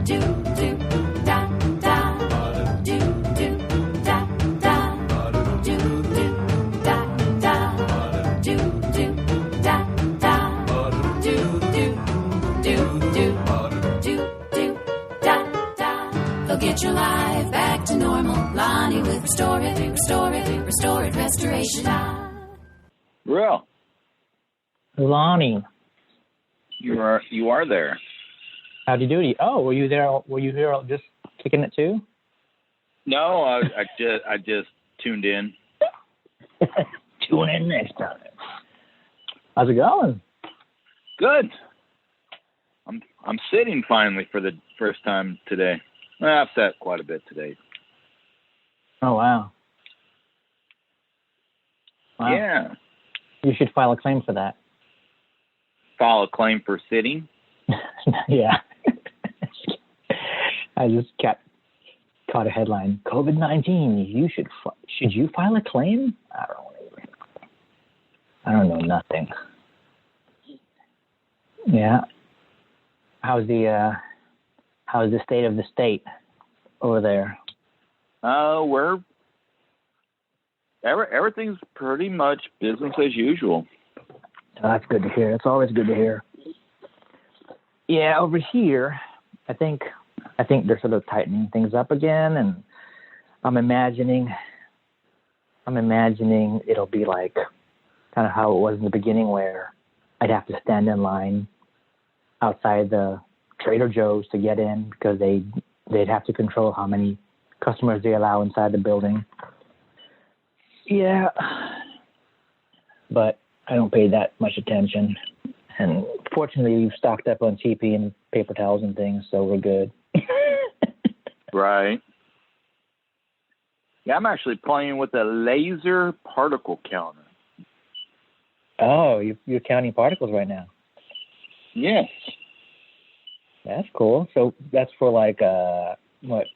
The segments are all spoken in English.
do do da da do do da da do do da da do do da da do do da da. They'll get your life back to normal. Lonnie with restore it, restoration. Real. Lonnie. You are there. How'd you do? Oh, were you there? Were you here just kicking it too? No, I just tuned in. Tune in next time. How's it going? Good. I'm sitting finally for the first time today. Well, I've sat quite a bit today. Oh wow. Yeah. You should file a claim for that. File a claim for sitting? Yeah. I just caught a headline. COVID-19. Should you file a claim? I don't know nothing. Yeah. How's the state of the state over there? Everything's pretty much business as usual. Oh, that's good to hear. It's always good to hear. Yeah, over here, I think they're sort of tightening things up again, and I'm imagining it'll be like kind of how it was in the beginning, where I'd have to stand in line outside the Trader Joe's to get in because they'd have to control how many customers they allow inside the building. Yeah, but I don't pay that much attention. And fortunately, we've stocked up on TP and paper towels and things, so we're good. Right. Yeah, I'm actually playing with a laser particle counter. Oh, you're counting particles right now? Yes. That's cool. So that's for like,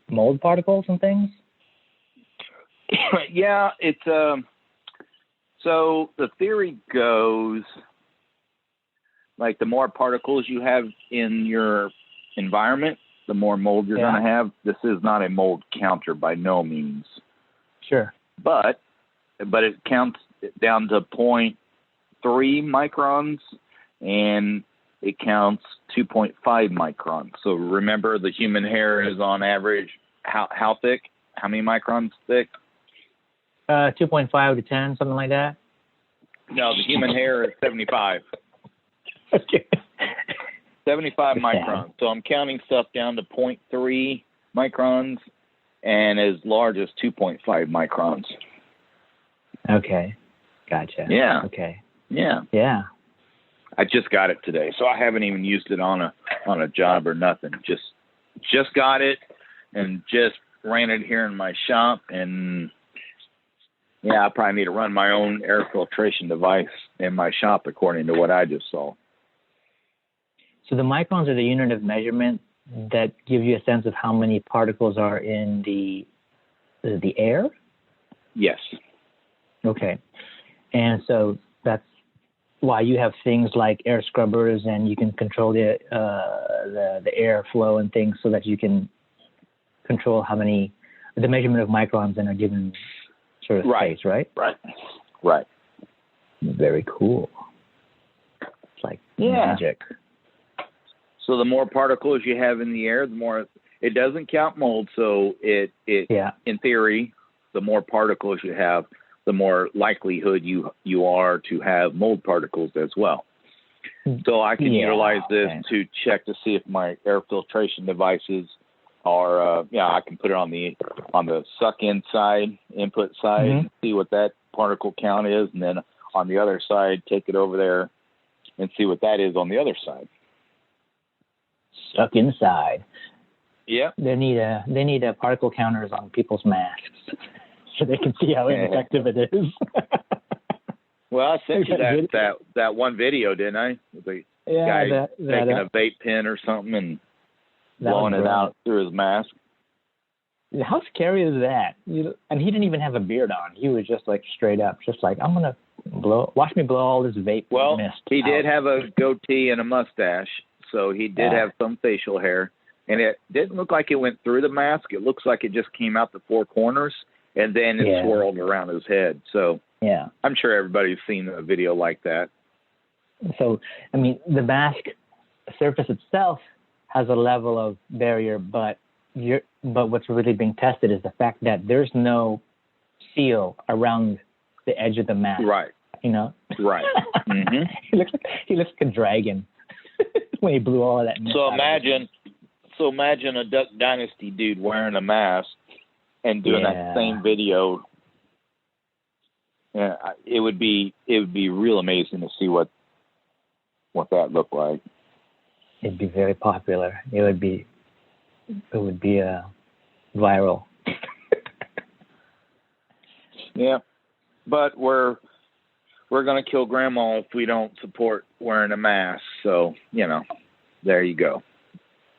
mold particles and things? Yeah, it's so the theory goes, like, the more particles you have in your environment, the more mold you're going to have. This is not a mold counter by no means. Sure. But it counts down to 0.3 microns, and it counts 2.5 microns. So remember, the human hair is on average how thick? How many microns thick? 2.5 to 10, something like that. No, the human hair is 75. Okay. 75 microns. So I'm counting stuff down to 0.3 microns and as large as 2.5 microns. Okay. Gotcha. Yeah. Okay. Yeah. Yeah. I just got it today, so I haven't even used it on a job or nothing. Just got it and just ran it here in my shop, and yeah, I probably need to run my own air filtration device in my shop according to what I just saw. So the microns are the unit of measurement that give you a sense of how many particles are in the air? Yes. Okay. And so that's why you have things like air scrubbers, and you can control the air flow and things so that you can control the measurement of microns in a given sort of space, right? Right. Very cool. It's like magic. So the more particles you have in the air, the more it doesn't count mold. So it in theory, the more particles you have, the more likelihood you are to have mold particles as well. So I can utilize this to check to see if my air filtration devices are, I can put it on the suck-in side, input side, see what that particle count is, and then on the other side, take it over there and see what that is on the other side. Suck inside. Yeah. They need particle counters on people's masks so they can see how ineffective it is. Well, I sent you that one video, didn't I? With the guy taking a vape pen or something and blowing it out through his mask. How scary is that? And he didn't even have a beard on. He was just like straight up, just like, I'm gonna watch me blow all this vape mist. Well, he did have a goatee and a mustache, so he did have some facial hair, and it didn't look like it went through the mask. It looks like it just came out the four corners, and then it swirled around his head. So I'm sure everybody's seen a video like that. So, I mean, the mask surface itself has a level of barrier, but what's really being tested is the fact that there's no seal around the edge of the mask. Right. You know? Right. Mm-hmm. he looks like a dragon when he blew all of that. So imagine a Duck Dynasty dude wearing a mask and doing that same video. Yeah, it would be real amazing to see what that looked like. It'd be very popular. It would be viral. Yeah, but we're gonna kill Grandma if we don't support wearing a mask. So there you go.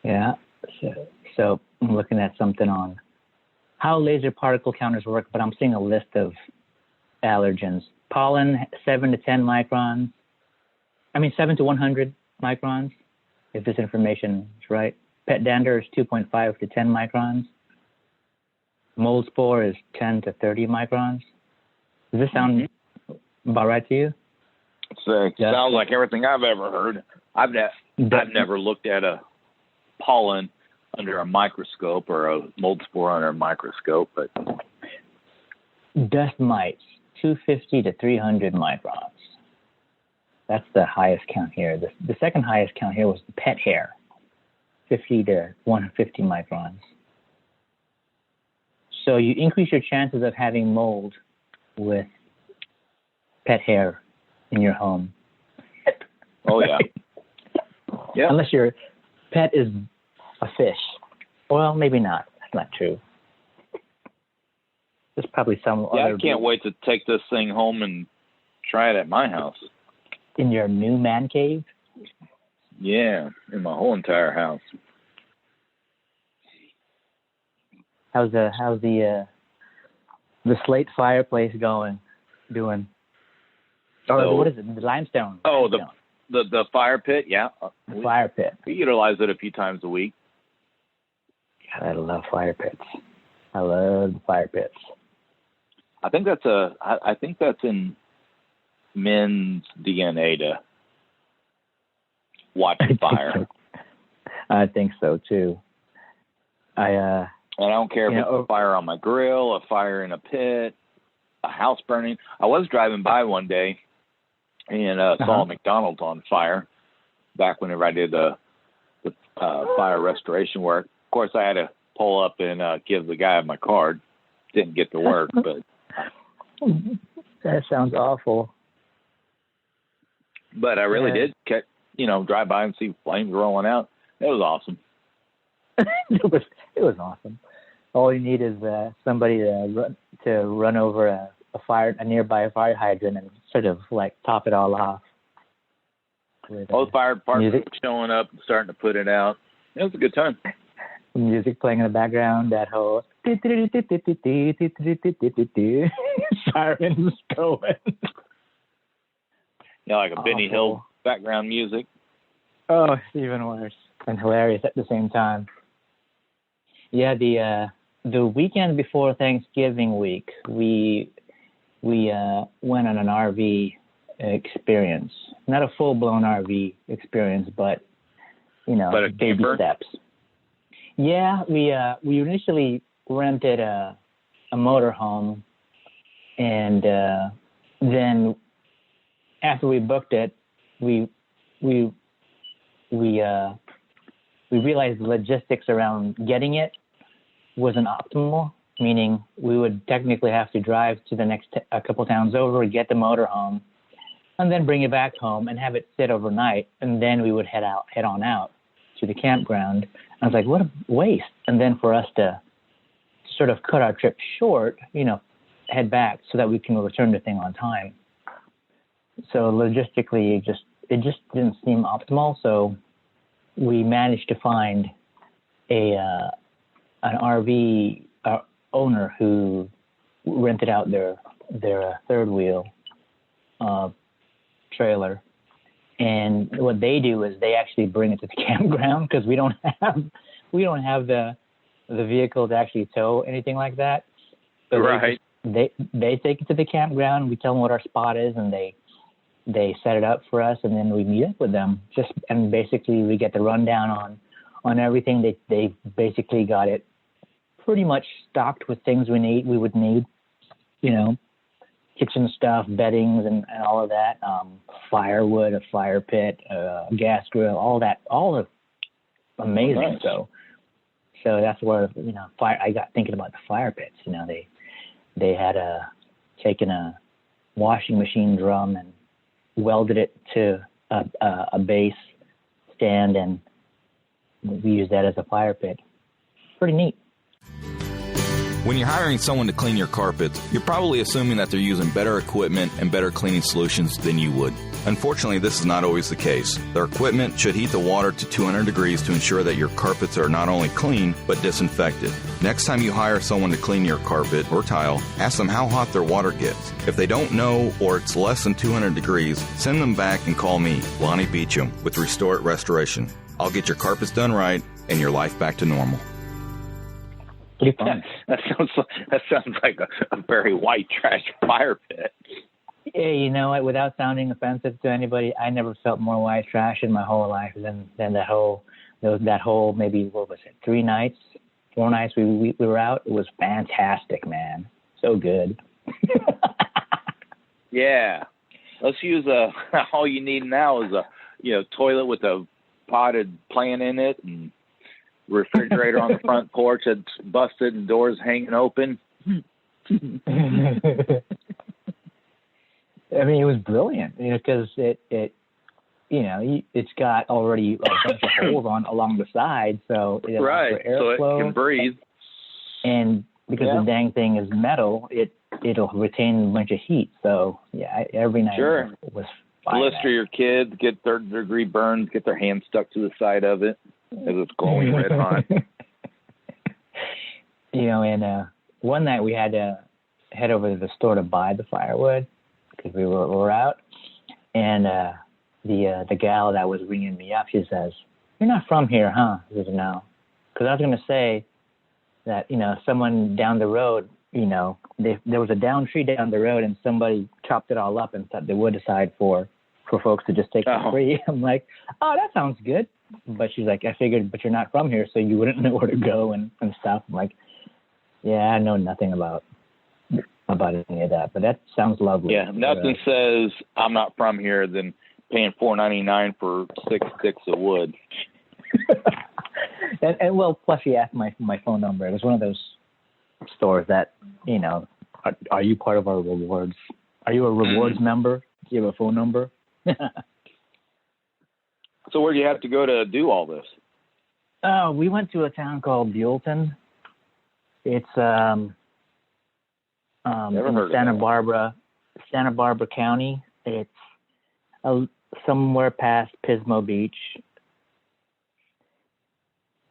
Yeah. So I'm looking at something on how laser particle counters work, but I'm seeing a list of allergens. Pollen, 7 to 10 microns. 7 to 100 microns, if this information is right. Pet dander is 2.5 to 10 microns. Mold spore is 10 to 30 microns. Does this sound about right to you? It sounds like everything I've ever heard. I've never looked at a pollen under a microscope or a mold spore under a microscope, but dust mites, 250 to 300 microns. That's the highest count here. The second highest count here was the pet hair, 50 to 150 microns. So you increase your chances of having mold with pet hair in your home. Oh, yeah. Yeah. Unless your pet is a fish. Well, maybe not. That's not true. There's probably some other... I can't wait to take this thing home and try it at my house. In your new man cave? Yeah, in my whole entire house. How's the slate fireplace doing? Or what is it? The limestone. Oh, the fire pit. Yeah, the fire pit. We utilize it a few times a week. God, I love fire pits. I love the fire pits. I think that's in men's DNA to watch the fire. I think so too. And I don't care if it's a fire on my grill, a fire in a pit, a house burning. I was driving by one day and saw a McDonald's on fire back whenever I did the fire restoration work. Of course, I had to pull up and give the guy my card. Didn't get to work, but that sounds awful. But I really did, drive by and see flames rolling out. It was awesome. It was awesome. All you need is somebody to run over a nearby fire hydrant and sort of like top it all off. With, the fire department showing up and starting to put it out. It was a good time. Music playing in the background, that whole sirens going. Like a Benny Hill background music. Oh, it's even worse and hilarious at the same time. Yeah, the weekend before Thanksgiving week, we went on an RV experience. Not a full-blown RV experience, but baby steps. Yeah, we initially rented a motorhome, and then after we booked it, we realized the logistics around getting it wasn't optimal, meaning we would technically have to drive to the next a couple towns over, get the motorhome, and then bring it back home and have it sit overnight, and then we would head on out to the campground. I was like, what a waste. And then for us to sort of cut our trip short, head back so that we can return the thing on time. So logistically, it just didn't seem optimal. So we managed to find an RV owner who rented out their third wheel trailer. And what they do is they actually bring it to the campground because we don't we don't have the vehicle to actually tow anything like that. So right. They take it to the campground. We tell them what our spot is, and they set it up for us, and then we meet up with them. And basically we get the rundown on everything. They basically got it pretty much stocked with things we would need, kitchen stuff, beddings, and all of that. Firewood, a fire pit, a gas grill, all of amazing. Nice. So that's where I got thinking about the fire pits. They had taken a washing machine drum and welded it to a base stand, and we use that as a fire pit. Pretty neat. When you're hiring someone to clean your carpets, you're probably assuming that they're using better equipment and better cleaning solutions than you would. Unfortunately, this is not always the case. Their equipment should heat the water to 200 degrees to ensure that your carpets are not only clean, but disinfected. Next time you hire someone to clean your carpet or tile, ask them how hot their water gets. If they don't know or it's less than 200 degrees, send them back and call me, Lonnie Beecham, with Restore It Restoration. I'll get your carpets done right and your life back to normal. That sounds like a very white trash fire pit. Yeah, you know what? Without sounding offensive to anybody, I never felt more white trash in my whole life than that whole maybe, what was it, 4 nights we were out. It was fantastic, man. So good. Yeah, let's use all you need now is a toilet with a potted plant in it and refrigerator on the front porch that's busted and doors hanging open. I mean, it was brilliant, because it's got already a bunch of holes along the side, so right, for airflow, so it can breathe. And because the dang thing is metal, it'll retain a bunch of heat. So every night was fine. Blister your kids, get 3rd-degree burns, get their hands stuck to the side of it as it's glowing red hot. And one night we had to head over to the store to buy the firewood because we were out, and the gal that was ringing me up, she says, "You're not from here, huh?" I said, "No," because I was going to say that someone down the road, there was a down tree down the road, and somebody chopped it all up and set the wood aside for folks to just take for free. I'm like, "Oh, that sounds good." But she's like, "I figured, but you're not from here, so you wouldn't know where to go and stuff." I'm like, "Yeah, I know nothing about any of that, but that sounds lovely." Yeah, nothing says I'm not from here than paying $4.99 for 6 sticks of wood. and well, plus she asked my phone number. It was one of those stores that, are you part of our rewards? Are you a rewards member? Do you have a phone number? So where do you have to go to do all this? We went to a town called Buellton. It's Never heard Santa of Barbara County. It's somewhere past Pismo Beach.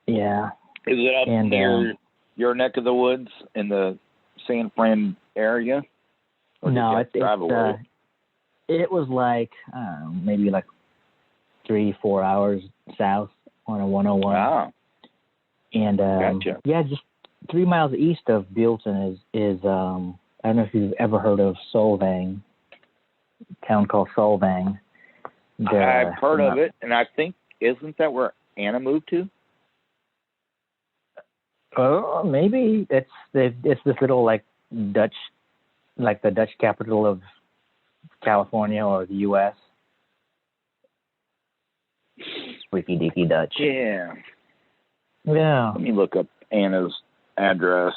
Yeah. Is it up near your neck of the woods in the San Fran area? No, it was like maybe like 3-4 hours south on a 101. Wow. And Gotcha. just 3 miles east of Buellton is I don't know if you've ever heard of Solvang, a town called Solvang. I've heard of it, and I think, isn't that where Anna moved to? Oh, maybe it's this little Dutch, like the Dutch capital of California or the U.S. Freaky deaky Dutch. Yeah. Yeah. Let me look up Anna's address.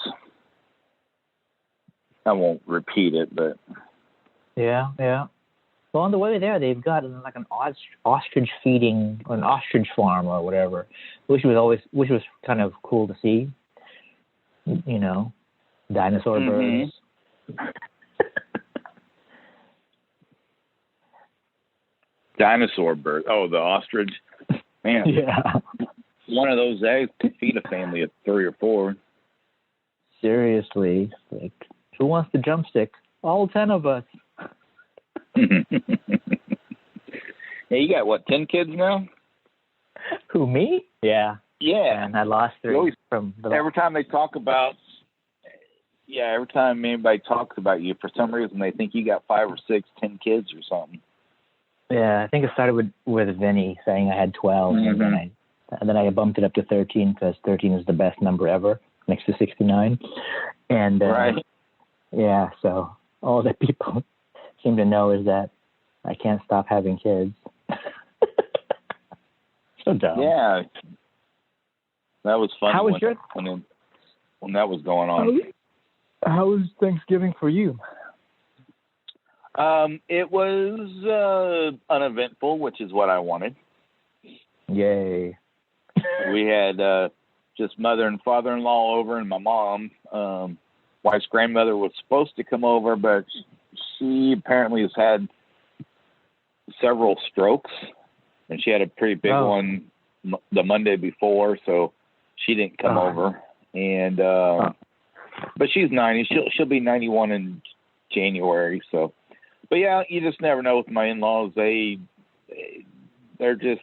I won't repeat it, but yeah. Well, on the way there, they've got like an ostrich farm or whatever, which was kind of cool to see. Dinosaur birds. Dinosaur bird. Oh, the ostrich. Man. Yeah. One of those eggs could feed a family of 3 or 4. Seriously, like, who wants the drumstick? All 10 of us. Hey, you got 10 kids now? Who, me? Yeah. Yeah. And I lost 3 from the every time they talk about, every time anybody talks about you, for some reason they think you got 5 or 6, 10 kids or something. Yeah, I think it started with Vinny saying I had 12, mm-hmm. and then I bumped it up to 13 because 13 is the best number ever, next to 69. And right. Yeah, so all that people seem to know is that I can't stop having kids. So dumb. Yeah, that was funny. How was when that was going on? How was Thanksgiving for you? It was uneventful, which is what I wanted. Yay. We had just mother and father-in-law over, and my mom. Wife's grandmother was supposed to come over, but she apparently has had several strokes, and she had a pretty big one the Monday before, so she didn't come over. And but she's 90. She'll be 91 in January. So, but yeah, you just never know with my in-laws. They're just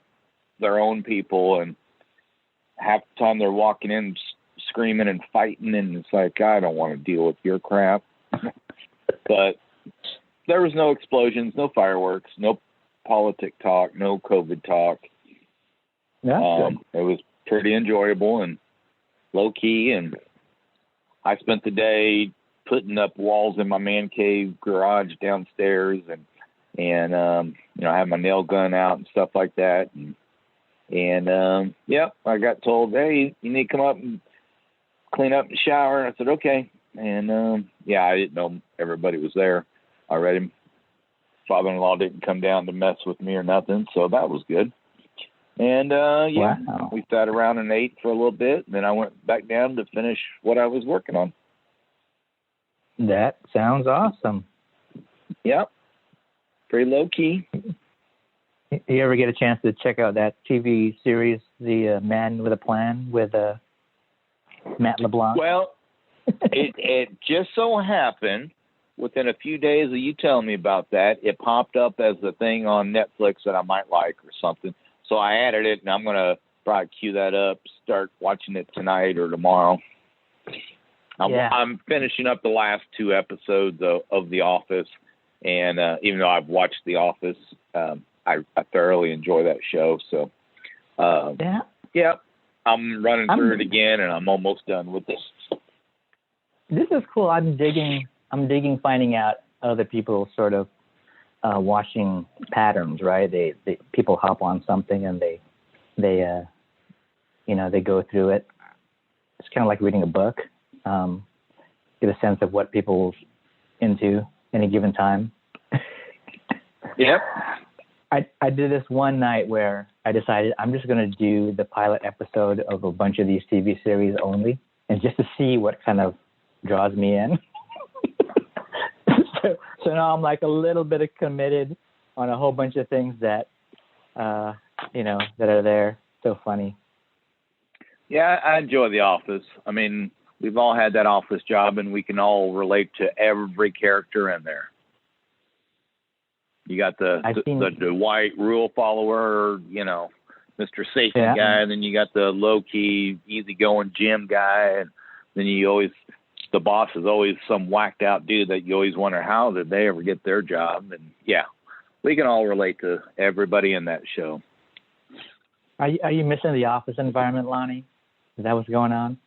their own people, and half the time they're walking in screaming and fighting, and it's like, I don't want to deal with your crap. But there was no explosions, no fireworks, no politic talk, no COVID talk. It was pretty enjoyable and low key, and I spent the day putting up walls in my man cave garage downstairs, and I had my nail gun out and stuff like that, and I got told, hey, you need to come up and clean up and shower. And I said, okay. And I didn't know everybody was there already. Father-in-law didn't come down to mess with me or nothing, so that was good. And wow. We sat around and ate for a little bit, and then I went back down to finish what I was working on. That sounds awesome. Yep. Pretty low key. You ever get a chance to check out that TV series, The Man with a Plan, with Matt LeBlanc? Well, it just so happened within a few days of you telling me about that, it popped up as a thing on Netflix that I might like or something. So I added it, and I'm going to probably queue that up, start watching it tonight or tomorrow. I'm finishing up the last 2 episodes of The Office, and even though I've watched The Office, I thoroughly enjoy that show. So, I'm running through it again, and I'm almost done with this. This is cool. I'm digging finding out other people's sort of watching patterns, right? They people hop on something and they go through it. It's kind of like reading a book. Get a sense of what people's into any given time. Yep. I did this one night where I decided I'm just going to do the pilot episode of a bunch of these TV series only, and just to see what kind of draws me in. So now I'm like a little bit committed on a whole bunch of things that, that are there. So funny. Yeah, I enjoy The Office. I mean, we've all had that office job, and we can all relate to every character in there. You got the Dwight rule follower, Mr. Safety guy, and then you got the low-key, easygoing Jim guy, and then the boss is always some whacked-out dude that you always wonder, how did they ever get their job? And, we can all relate to everybody in that show. Are you missing the office environment, Lonnie? Is that what's going on?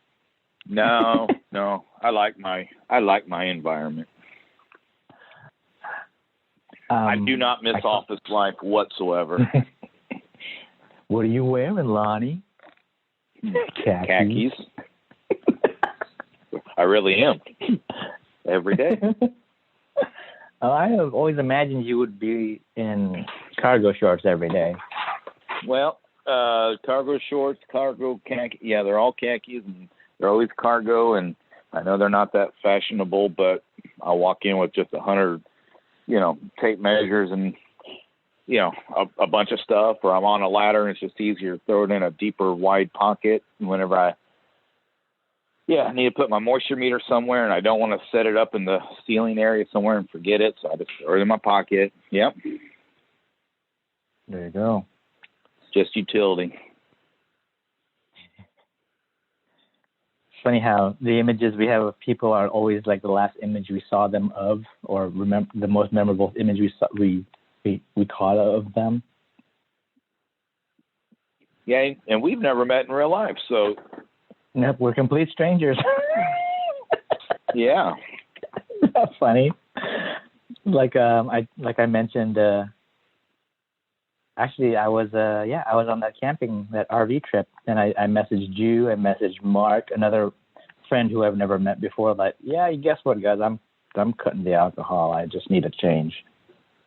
No. I like my environment. I do not miss office life whatsoever. What are you wearing, Lonnie? Khakis. I really am. Every day. I have always imagined you would be in cargo shorts every day. Well, cargo shorts, cargo khaki. Yeah, they're all khakis, and they're always cargo, and I know they're not that fashionable, but I'll walk in with just 100 tape measures and, a bunch of stuff, or I'm on a ladder and it's just easier to throw it in a deeper, wide pocket. And whenever I need to put my moisture meter somewhere and I don't want to set it up in the ceiling area somewhere and forget it, so I just throw it in my pocket. Yep. There you go. Just utility. funny how the images we have of people are always like the last image we saw them of, or remember the most memorable image we caught of them. Yeah, and we've never met in real life, so. Nope, we're complete strangers. Yeah. That's funny. Like I mentioned. Actually, I was on that RV trip, and I messaged you, I messaged Mark, another friend who I've never met before. But yeah, guess what, guys? I'm cutting the alcohol. I just need a change.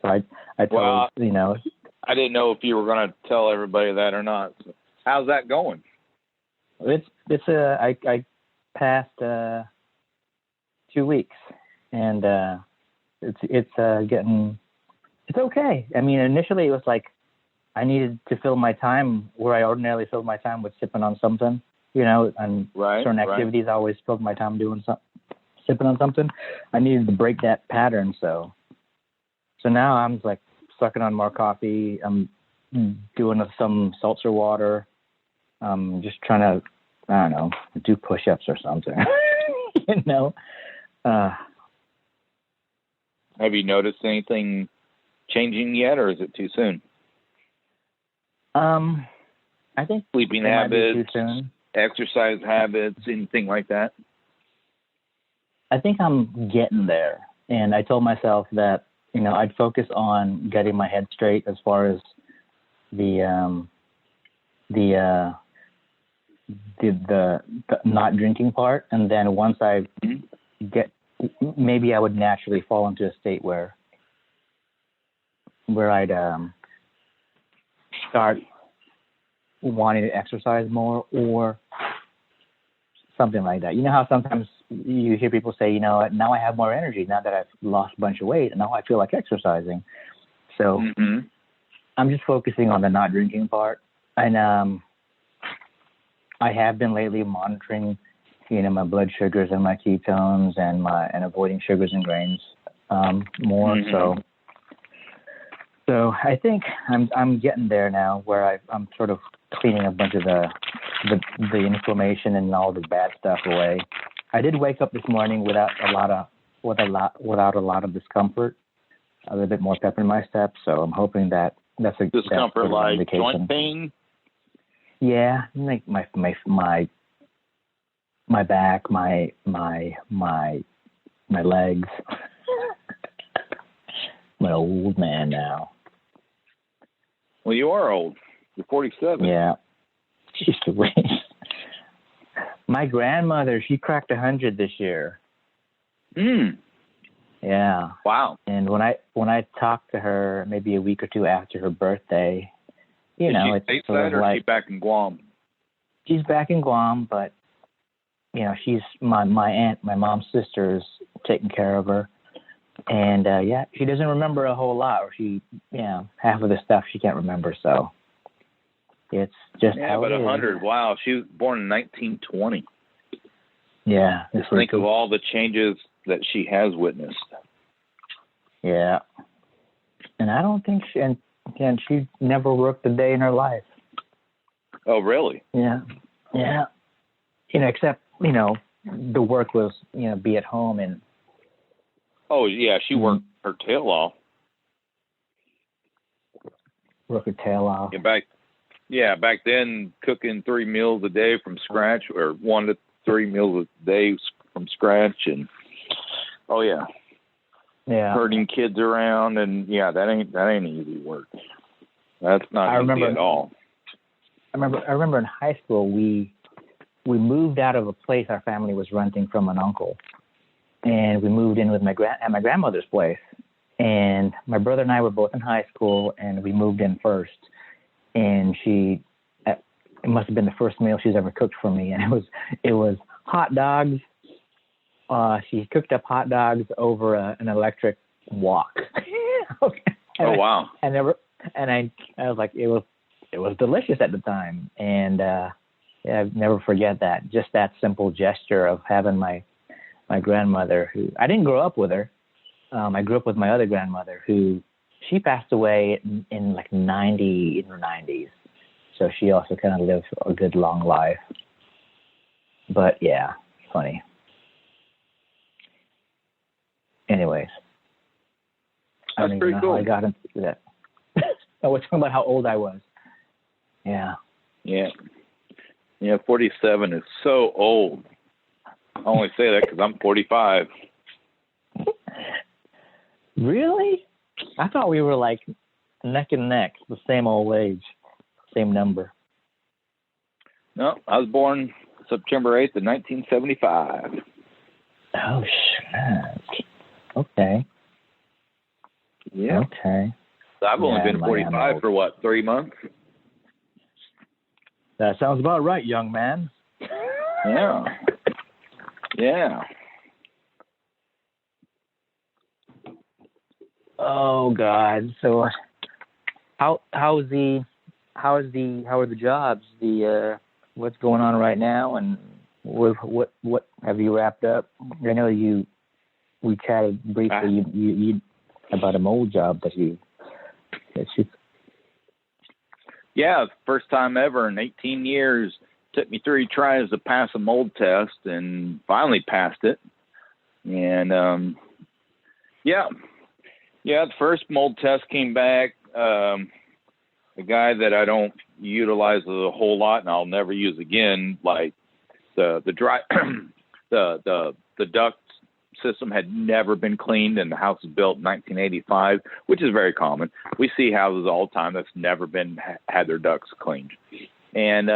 So I told I didn't know if you were going to tell everybody that or not. So how's that going? I passed 2 weeks, and it's okay. I mean, initially it was like I needed to fill my time where I ordinarily fill my time with sipping on something, and certain activities I always filled my time doing sipping on something. I needed to break that pattern, so now I'm like sucking on more coffee. I'm doing some seltzer water. Just trying to, I don't know, do push-ups or something. Have you noticed anything changing yet, or is it too soon? I think sleeping habits, exercise habits, anything like that. I think I'm getting there, and I told myself that I'd focus on getting my head straight as far as the not drinking part, and then once I maybe I would naturally fall into a state where I'd start wanting to exercise more or something like that. You know how sometimes you hear people say, now I have more energy now that I've lost a bunch of weight, and now I feel like exercising. So I'm just focusing on the not drinking part, and I have been lately monitoring, my blood sugars and my ketones and avoiding sugars and grains more. So I think I'm getting there now, where I'm sort of cleaning a bunch of the inflammation and all the bad stuff away. I did wake up this morning without a lot of discomfort, a little bit more pep in my step. So I'm hoping that's a discomfort, like indication. Joint pain. Yeah, like my back, my legs. I'm an old man now. Well, you are old. You're 47. Yeah. Jeez Louise. My grandmother, she cracked 100 this year. Yeah. Wow. And when I talked to her maybe a week or two after her birthday, it's sort of like, she's back in Guam. She's back in Guam, but she's my aunt, my mom's sister's taking care of her. And she doesn't remember a whole lot, or half of the stuff she can't remember. So it's just how but it 100. is. Wow, she was born in 1920. Yeah, just think of all the changes that she has witnessed. Yeah, and I don't think she never worked a day in her life. Oh, really? Yeah. Except the work was be at home and. Oh yeah, she worked her tail off. Work her tail off. Back then, cooking 3 meals a day from scratch, or 1 to 3 meals a day from scratch, and herding kids around, and that ain't easy work. That's not easy at all. I remember in high school we moved out of a place our family was renting from an uncle. And we moved in with my grandmother's place. And my brother and I were both in high school, and we moved in first. And it must have been the first meal she's ever cooked for me. And it was hot dogs. She cooked up hot dogs over an electric wok. Okay. Oh, wow. I was like, it was delicious at the time. And I'll never forget that. Just that simple gesture of having my grandmother, who I didn't grow up with her. I grew up with my other grandmother, who she passed away in like in her 90s. So she also kind of lived a good long life. But yeah, funny. Anyways, I don't even know how I got into that. I was talking about how old I was. Yeah. Yeah. Yeah, 47 is so old. I only say that because I'm 45. Really? I thought we were like neck and neck, the same old age, same number. No, I was born September 8th of 1975. Oh, shit. Okay. Yeah. Okay. So I've only been 45 for what, 3 months? That sounds about right, young man. Yeah. Yeah. Oh God. So how are the jobs? What's going on right now, and what have you wrapped up? I know we chatted briefly you about a mold job that you. Yeah, it's the first time ever in 18 years. Took me 3 tries to pass a mold test, and finally passed it. And the first mold test came back. A guy that I don't utilize a whole lot, and I'll never use again. Like the dry, the duct system had never been cleaned, and the house was built in 1985, which is very common. We see houses all the time that's never been had their ducts cleaned, and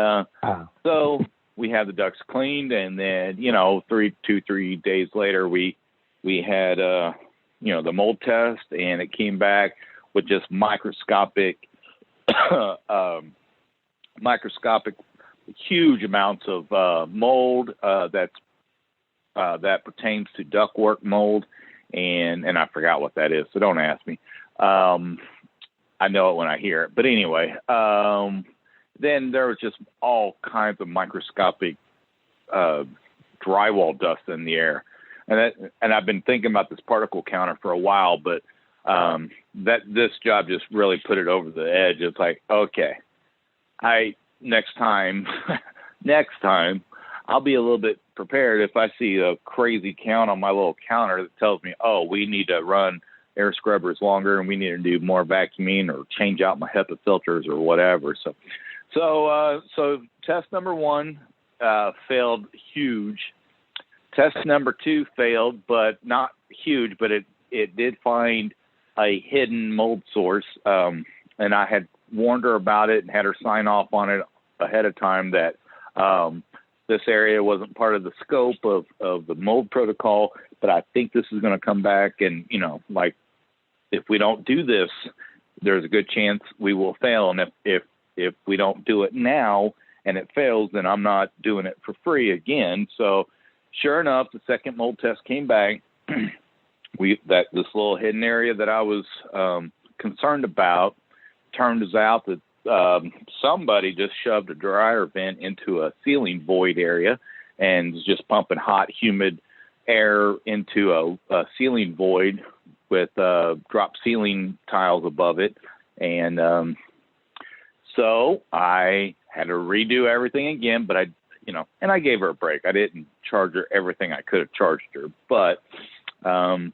so we had the ducts cleaned, and then 3 days later we had the mold test, and it came back with just microscopic huge amounts of mold that pertains to ductwork mold, and I forgot what that is, so don't ask me. I know it when I hear it. But anyway, then there was just all kinds of microscopic drywall dust in the air. And I've been thinking about this particle counter for a while, but this job just really put it over the edge. It's like, okay, next time I'll be a little bit prepared if I see a crazy count on my little counter that tells me, oh, we need to run air scrubbers longer and we need to do more vacuuming or change out my HEPA filters or whatever. So test number 1 failed huge. Test number 2 failed, but not huge, but it did find a hidden mold source. And I had warned her about it and had her sign off on it ahead of time that this area wasn't part of the scope of the mold protocol, but I think this is going to come back. And, like if we don't do this, there's a good chance we will fail. And if we don't do it now and it fails, then I'm not doing it for free again. So sure enough, the second mold test came back. This little hidden area that I was concerned about, turns out that somebody just shoved a dryer vent into a ceiling void area and was just pumping hot, humid air into a ceiling void with drop ceiling tiles above it. And so I had to redo everything again, but and I gave her a break. I didn't charge her everything I could have charged her. But, and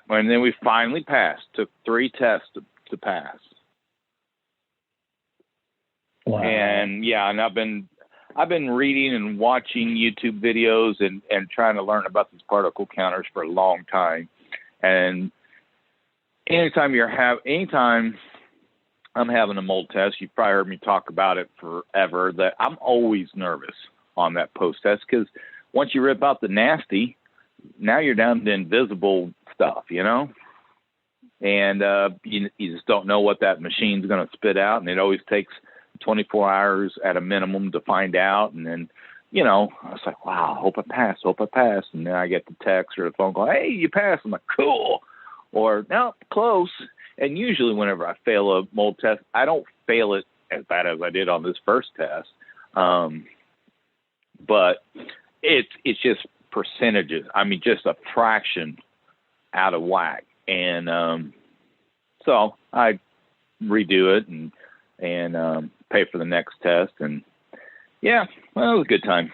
then we finally passed. Took 3 tests to pass. Wow. And I've been reading and watching YouTube videos and trying to learn about these particle counters for a long time. And anytime I'm having a mold test, you've probably heard me talk about it forever, that I'm always nervous on that post test, because once you rip out the nasty, now you're down to invisible stuff, and you just don't know what that machine's going to spit out, and it always takes 24 hours at a minimum to find out. And then, I was like, wow, hope I pass. And then I get the text or the phone call, hey, you passed. I'm like, cool. Or, no, close. And usually whenever I fail a mold test, I don't fail it as bad as I did on this first test. But it's just percentages. I mean, just a fraction out of whack. And so I redo it and pay for the next test. And it was a good time.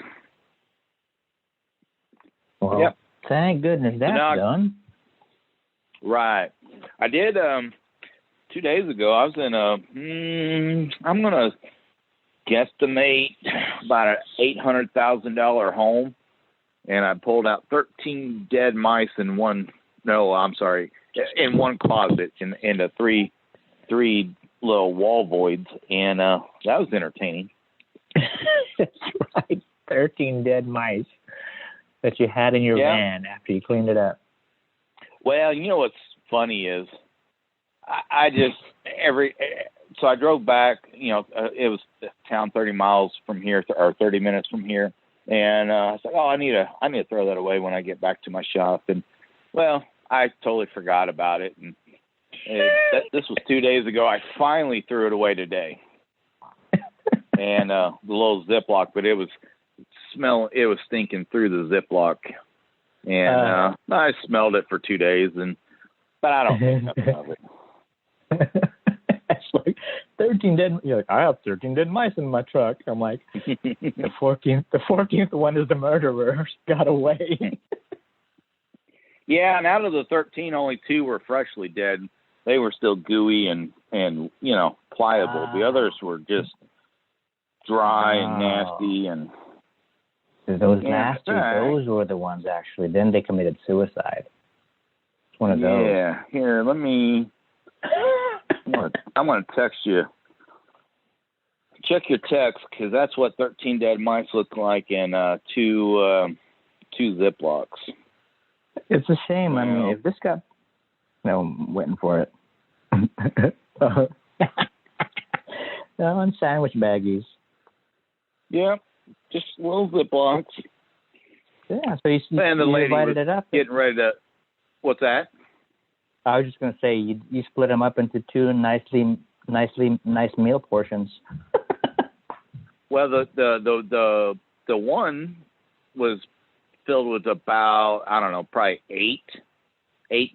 Well, yep. Thank goodness that's done. Right. I did 2 days ago. I was in I'm going to guesstimate about an $800,000 home, and I pulled out 13 dead mice in one closet in the three little wall voids, and that was entertaining. That's right. 13 dead mice that you had in your van after you cleaned it up. Well, you know what's funny is I drove back, it was a town 30 miles from here, or 30 minutes from here. And I was like, I need to throw that away when I get back to my shop. And, well, I totally forgot about it. And this was 2 days ago. I finally threw it away today. And the little Ziploc, but it was stinking through the Ziploc. And I smelled it for 2 days, but I don't think nothing of it. It's like 13 dead. You're like, I have 13 dead mice in my truck. I'm like, the 14th one is the murderer. Got away. Yeah, and out of the 13, only 2 were freshly dead. They were still gooey and pliable. The others were just dry and nasty. And those nasty, those were the ones actually. Then they committed suicide. It's one of those. Yeah, here, I'm going to text you. Check your text, because that's what 13 dead mice look like in two Ziplocs. It's a shame. I mean, if this got... No, I'm waiting for it. On sandwich baggies. Yeah, just little Ziplocs. Yeah, so you lady divided it up. Getting ready to... What's that? I was just going to say, you split them up into 2 nice meal portions. Well, the one was filled with about, I don't know, probably eight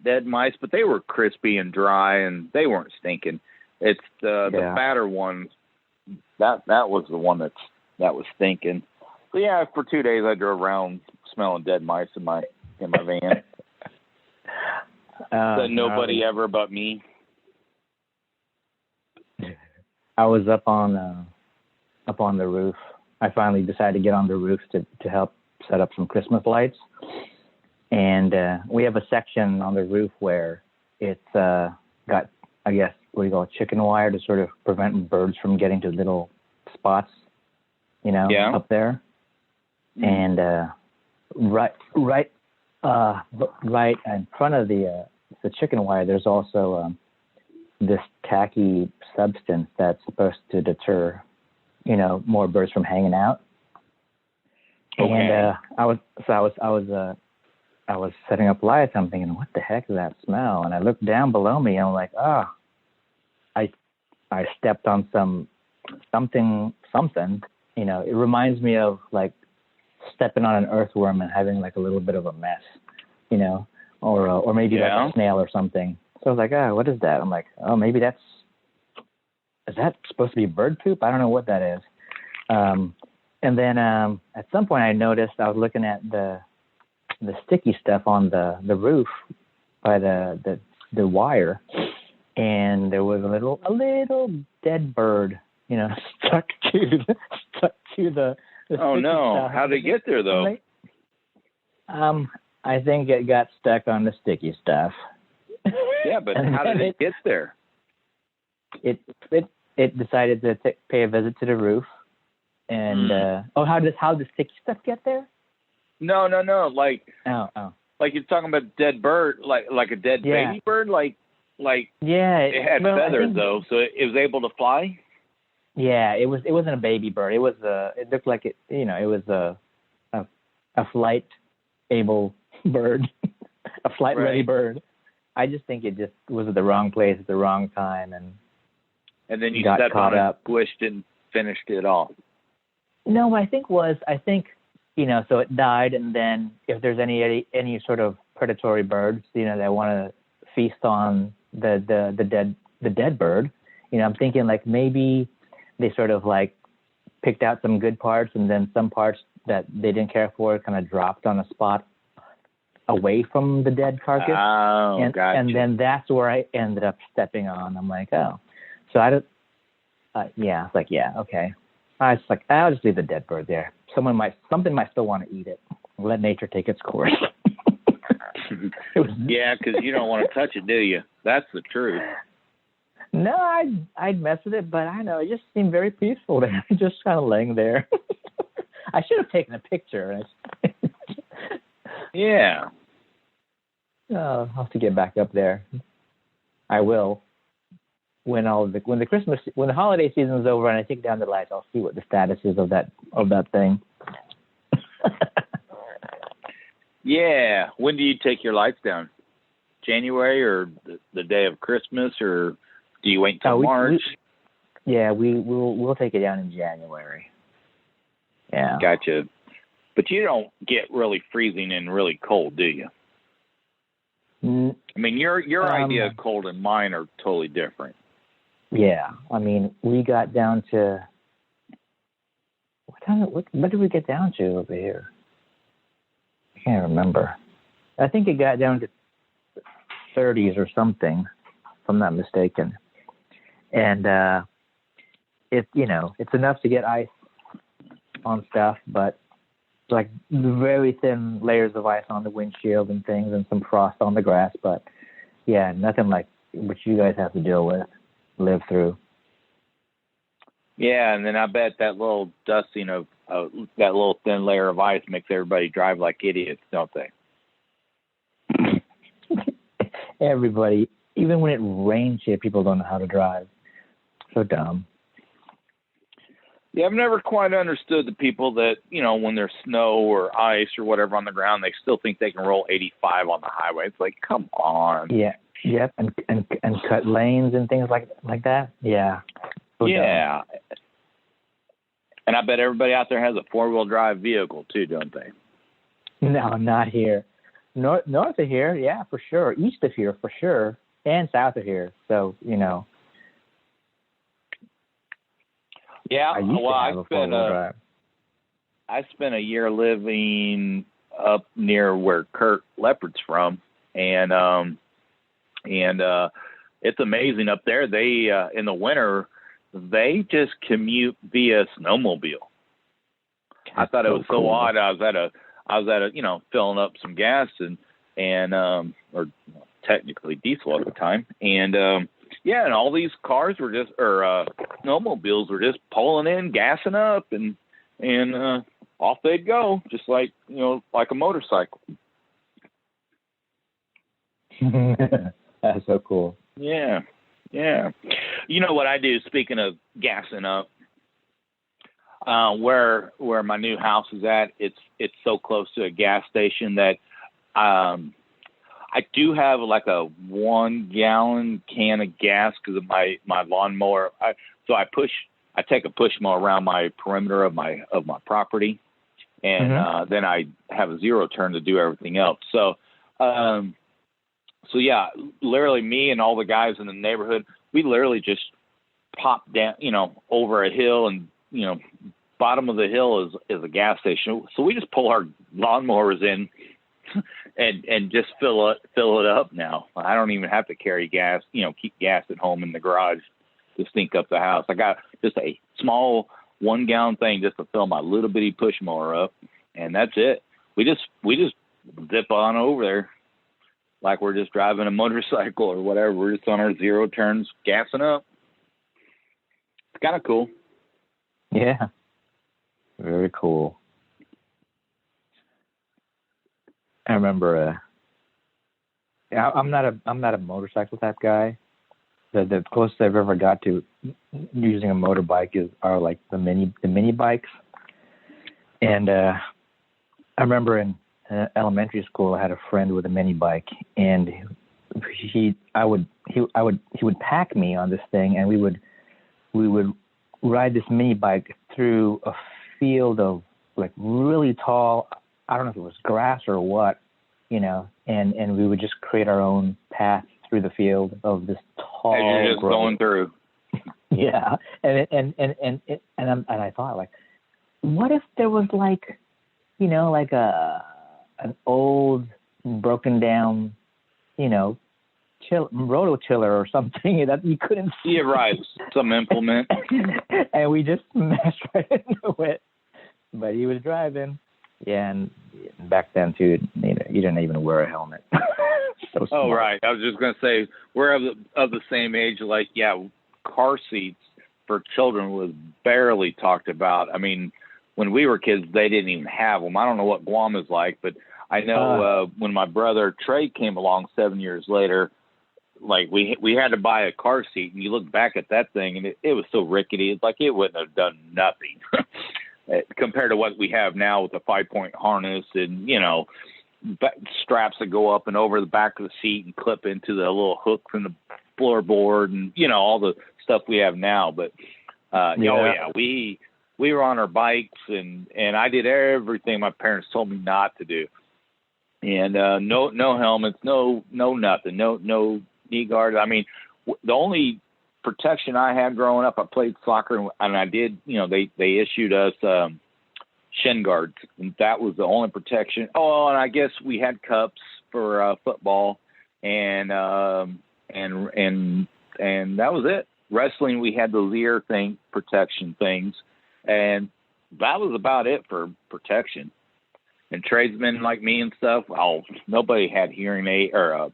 dead mice, but they were crispy and dry, and they weren't stinking. It's the fatter one, that was the one that was stinking. So yeah, for 2 days I drove around smelling dead mice in my van. Said nobody ever but me. I was up on the roof. I finally decided to get on the roof to help set up some Christmas lights. And we have a section on the roof where it's got, I guess, what do you call it, chicken wire to sort of prevent birds from getting to little spots, up there. And right in front of the chicken wire, there's also this tacky substance that's supposed to deter, more birds from hanging out. Okay. And I was setting up lights. I'm thinking, what the heck is that smell? And I looked down below me, and I'm like, I stepped on something. It reminds me of like stepping on an earthworm and having like a little bit of a mess, or maybe like a snail or something. So I was like, what is that? I'm like, maybe is that supposed to be bird poop? I don't know what that is. And then at some point I noticed, I was looking at the sticky stuff on the roof by the wire, and there was a little dead bird, stuck to the oh no! stuff. How'd it get there though? I think it got stuck on the sticky stuff. Yeah, but how did it get there? It decided to pay a visit to the roof, and how did the sticky stuff get there? No. Like like you're talking about dead bird, like a dead baby bird, like it had feathers though, so it was able to fly. Yeah, it wasn't a baby bird. It looked like it was a flight able bird, a flight ready bird. I just think it just was at the wrong place at the wrong time, and then you got caught up, squished and finished it off. No, I think so it died, and then if there's any sort of predatory birds, that want to feast on the dead bird, I'm thinking like maybe they sort of like picked out some good parts, and then some parts that they didn't care for kind of dropped on a spot away from the dead carcass. Oh, gotcha. And then that's where I ended up stepping on. I'm like, oh. So I don't, it's like, yeah, okay. I was like, I'll just leave the dead bird there. Something might still want to eat it. Let nature take its course. Yeah, because you don't want to touch it, do you? That's the truth. No, I'd mess with it, but I know it just seemed very peaceful. Just kind of laying there. I should have taken a picture. Yeah. I'll have to get back up there. I will. When the holiday season is over and I take down the lights, I'll see what the status is of that thing. Yeah. When do you take your lights down? January or the day of Christmas, or do you wait until March? We'll take it down in January. Yeah. Gotcha. But you don't get really freezing and really cold, do you? I mean, your idea of cold and mine are totally different. Yeah. I mean, we got down to what did we get down to over here? I can't remember. I think it got down to 30s or something, if I'm not mistaken. And it's enough to get ice on stuff, but like very thin layers of ice on the windshield and things, and some frost on the grass. But yeah, nothing like what you guys have to live through. Yeah, and then I bet that little dusting of that little thin layer of ice makes everybody drive like idiots, don't they? Everybody, even when it rains here, people don't know how to drive. So dumb. Yeah, I've never quite understood the people that, when there's snow or ice or whatever on the ground, they still think they can roll 85 on the highway. It's like, come on. Yeah. Yep. And cut lanes and things like that. Yeah. So yeah. Dumb. And I bet everybody out there has a 4-wheel drive vehicle too, don't they? No, not here. North of here, yeah, for sure. East of here, for sure. And south of here. So, Yeah, I spent a year living up near where Kurt Leopard's from, and it's amazing up there. They in the winter they just commute via snowmobile. I thought it was so cool. Odd. I was at a filling up some gas and or technically diesel at the time, and and all these cars were snowmobiles were just pulling in, gassing up, and off they'd go, just like like a motorcycle. That's so cool. Yeah. You know what I do? Speaking of gassing up, where my new house is at, it's so close to a gas station that I do have like a 1-gallon can of gas because of my lawnmower. I take a push mower around my perimeter of my property, and then I have a zero turn to do everything else. So yeah, literally me and all the guys in the neighborhood, we literally just pop down, over a hill, and bottom of the hill is a gas station. So we just pull our lawnmowers in and just fill it up now. I don't even have to carry gas, keep gas at home in the garage to stink up the house. I got just a small 1-gallon thing just to fill my little bitty push mower up, and that's it. We just zip on over there like we're just driving a motorcycle or whatever. We're just on our zero turns, gassing up. It's kind of cool. Yeah. Very cool. I remember I'm not a motorcycle type guy. The closest I've ever got to using a motorbike are like the mini bikes. And I remember in elementary school I had a friend with a mini bike, and he would pack me on this thing, and we would ride this mini bike through a field of like really tall, I don't know if it was grass or what, and we would just create our own path through the field of this tall. As you're just going through. Yeah, and I thought, like, what if there was like, like an old broken down, rototiller or something that you couldn't see. Yeah, right. Some implement. And we just smashed right into it. But he was driving. Yeah, and back then, too, you didn't even wear a helmet. So oh, right. I was just going to say, we're of the same age. Like, yeah, car seats for children was barely talked about. I mean, when we were kids, they didn't even have them. I don't know what Guam is like, but I know when my brother Trey came along 7 years later, like we had to buy a car seat, and you look back at that thing, and it was so rickety. It's like it wouldn't have done nothing compared to what we have now with the 5-point harness and, straps that go up and over the back of the seat and clip into the little hooks in the floorboard and, all the stuff we have now. But, we were on our bikes and I did everything my parents told me not to do. And no helmets, no nothing, no knee guards. I mean, the only protection I had growing up, I played soccer and I did, they issued us shin guards, and that was the only protection. Oh, and I guess we had cups for football, and that was it. Wrestling, we had those ear protection things, and that was about it for protection. And tradesmen like me and stuff, nobody had hearing aid or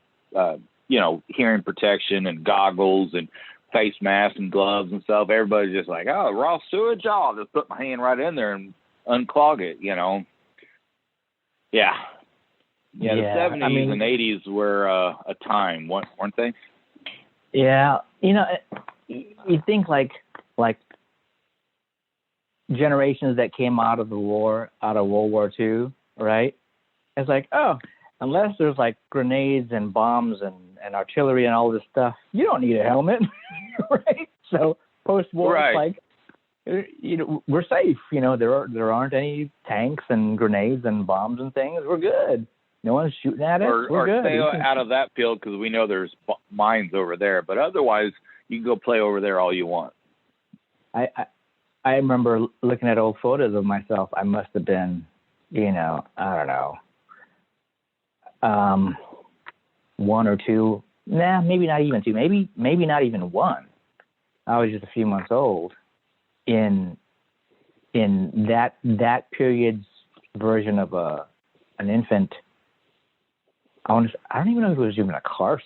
hearing protection and goggles and face masks and gloves and stuff. Everybody's just like, raw sewage, I'll just put my hand right in there and unclog it, Yeah. Yeah, the 70s and 80s were a time, weren't they? Yeah. You think like generations that came out of World War II, right? It's like, unless there's like grenades and bombs and artillery and all this stuff, you don't need a helmet, right? So post-war, right. It's like, we're safe. There aren't any tanks and grenades and bombs and things. We're good. No one's shooting at us. We're good. Stay out of that field because we know there's mines over there. But otherwise, you can go play over there all you want. I remember looking at old photos of myself. I must have been, I don't know, 1 or 2. Nah, maybe not even 2. Maybe not even 1. I was just a few months old. In that period's version of an infant, I don't even know if it was even a car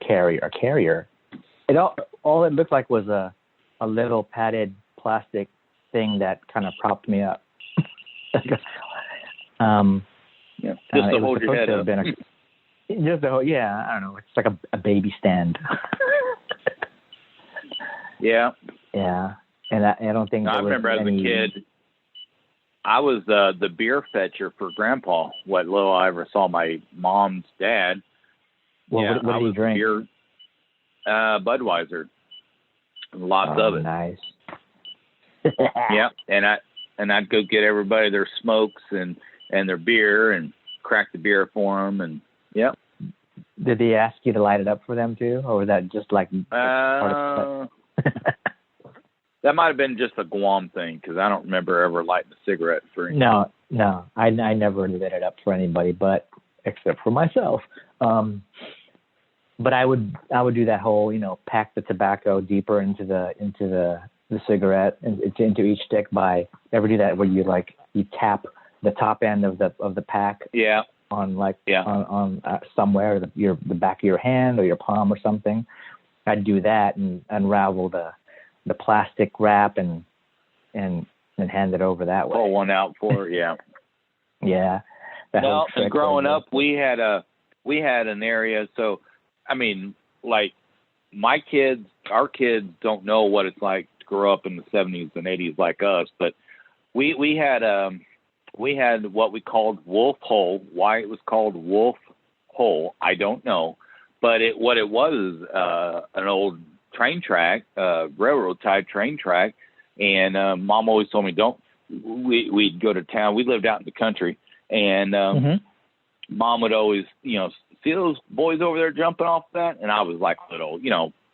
carrier. It all it looked like was a little padded plastic thing that kind of propped me up. Just to hold your head up. I don't know. It's like a baby stand. Yeah. Yeah. And I don't think I remember as a kid, I was the beer fetcher for Grandpa. What little I ever saw my mom's dad. Well, what did he drink? Beer, Budweiser. Lots of it. Nice. Yeah, and I'd go get everybody their smokes and their beer and crack the beer for them, and yeah. Did they ask you to light it up for them too, or was that just like part of that might have been just a Guam thing because I don't remember ever lighting a cigarette for anyone. No, I never lit it up for anybody, but except for myself. But I would do that whole, pack the tobacco deeper into the cigarette and into each stick by ever do that where you tap the top end of the pack. Yeah. On somewhere the back of your hand or your palm or something. I'd do that and unravel the plastic wrap and hand it over that way. Pull one out for it, yeah. Yeah. No, growing up, we had an area. So, I mean, like our kids don't know what it's like to grow up in the 70s and 80s like us. But we had what we called Wolf Hole. Why it was called Wolf Hole, I don't know. But what it was is an old train track, railroad tied train track, and Mom always told me we'd go to town. We lived out in the country, and Mom would always, see those boys over there jumping off that, and I was like little,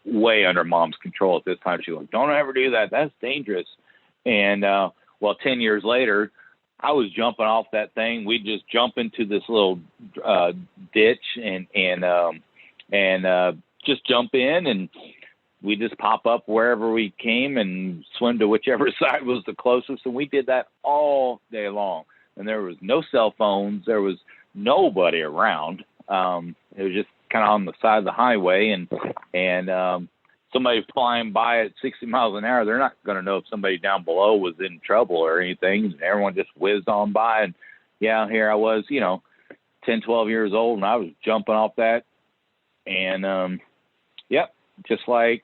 way under Mom's control at this time. She was like, "Don't ever do that. That's dangerous." And 10 years later, I was jumping off that thing. We'd just jump into this little ditch and just jump in, and we just pop up wherever we came and swim to whichever side was the closest. And we did that all day long. And there was no cell phones. There was nobody around. It was just kind of on the side of the highway, and somebody flying by at 60 miles an hour, they're not going to know if somebody down below was in trouble or anything. And everyone just whizzed on by. And yeah, here I was, 10, 12 years old, and I was jumping off that. And, yep, just like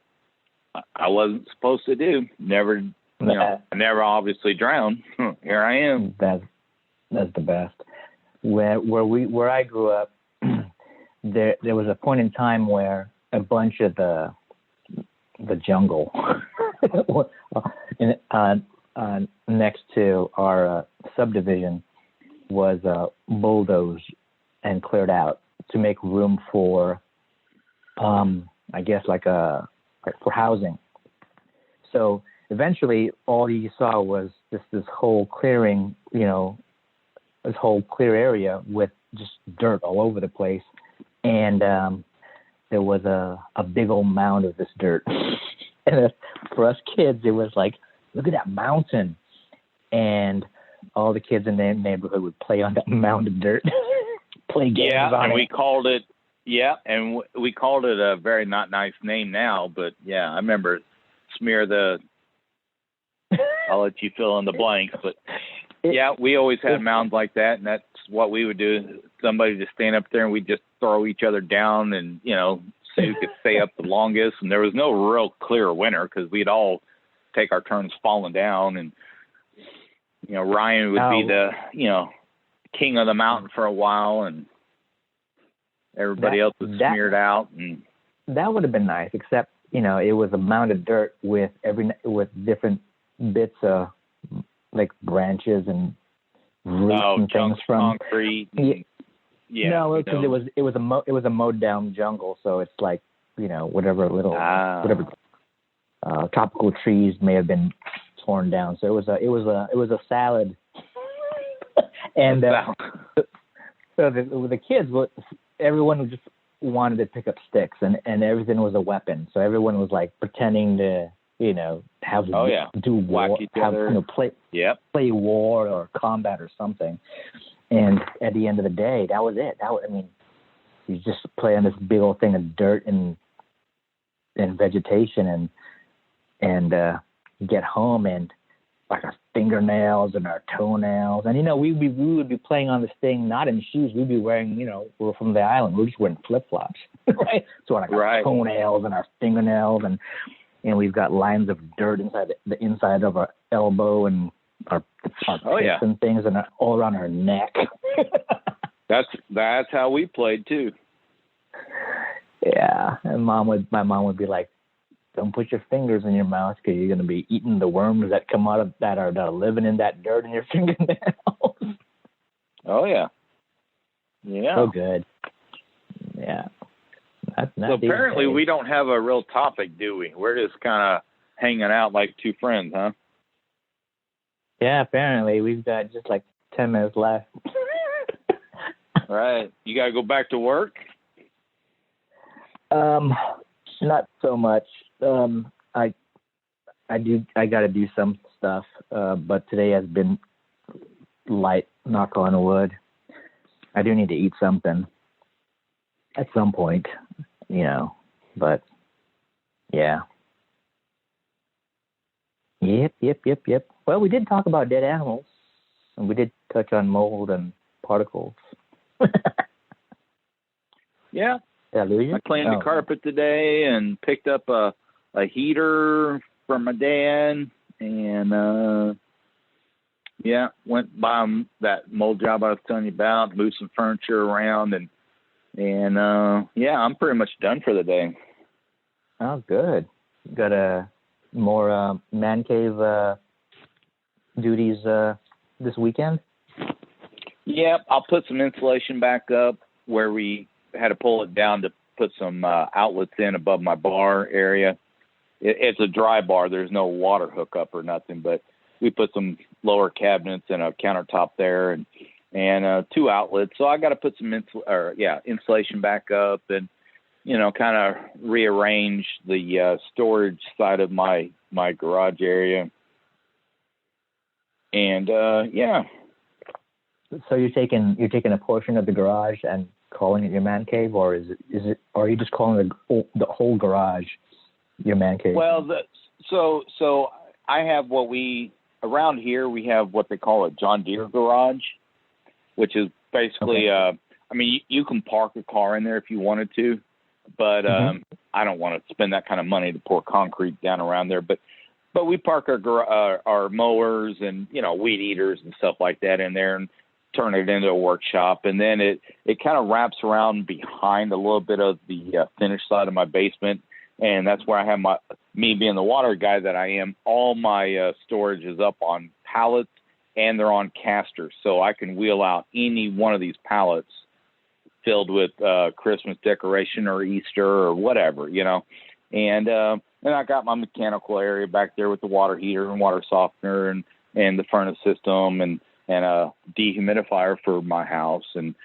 I wasn't supposed to do. Never, I never obviously drowned. Here I am. That's the best. Where I grew up, there was a point in time where a bunch of the jungle next to our subdivision was bulldozed and cleared out to make room for, I guess, for housing. So eventually, all you saw was this whole clearing, this whole clear area with just dirt all over the place, and there was a big old mound of this dirt. And for us kids, it was like, look at that mountain. And all the kids in the neighborhood would play on that mound of dirt, play games on it. Yeah, and we called it, we called it a very not nice name now, but yeah, I remember I'll let you fill in the blanks, but yeah, we always had mounds like that, and that's what we would do. Somebody just stand up there, and we'd just throw each other down, and see who could stay up the longest. And there was no real clear winner because we'd all take our turns falling down, and Ryan would be the king of the mountain for a while, and everybody else was smeared out. And that would have been nice, except it was a mound of dirt with different bits of like branches and roots and things from concrete. No, because it was a mowed down jungle, so it's like whatever tropical trees may have been torn down. So it was a salad, and so the kids, everyone just wanted to pick up sticks, and everything was a weapon. So everyone was like pretending to have do war, play war or combat or something. And at the end of the day, that was it. You just play on this big old thing of dirt and vegetation, and get home, and like our fingernails and our toenails, and we would be playing on this thing not in shoes. We'd be wearing, we're from the island. We're just wearing flip flops, right? So like our toenails and our fingernails, and we've got lines of dirt inside the inside of our elbow and our pits and things, and all around our neck. That's how we played too. Yeah, and my mom would be like, "Don't put your fingers in your mouth because you're going to be eating the worms that come out of that are living in that dirt in your fingernails." Oh yeah. So good. Yeah. So apparently we don't have a real topic, do we? We're just kind of hanging out like two friends, huh? Yeah, apparently we've got just like 10 minutes left. Right. You got to go back to work? Not so much. I got to do some stuff, but today has been light, knock on wood. I do need to eat something at some point, but yeah. Yep. Well, we did talk about dead animals, and we did touch on mold and particles. Yeah. Did I lose you? I cleaned the carpet today and picked up a heater from my dad, and went by that mold job I was telling you about, moved some furniture around, and I'm pretty much done for the day. Oh, good. Got a more man cave duties this weekend? Yeah, I'll put some insulation back up where we had to pull it down to put some outlets in above my bar area. It's a dry bar. There's no water hookup or nothing, but we put some lower cabinets and a countertop there, and 2 outlets. So I got to put some insulation back up, and kind of rearrange the storage side of my garage area. And So you're taking a portion of the garage and calling it your man cave, or is it? Or are you just calling the whole garage your man cave? Well, so I have around here we have what they call a John Deere garage, which is basically you can park a car in there if you wanted to, but I don't want to spend that kind of money to pour concrete down around there. But we park our mowers and weed eaters and stuff like that in there, and turn it into a workshop. And then it kind of wraps around behind a little bit of the finished side of my basement, and that's where I have me being the water guy that I am. All my storage is up on pallets, and they're on casters, so I can wheel out any one of these pallets filled with Christmas decoration or Easter or whatever, And I got my mechanical area back there with the water heater and water softener and the furnace system and a dehumidifier for my house and,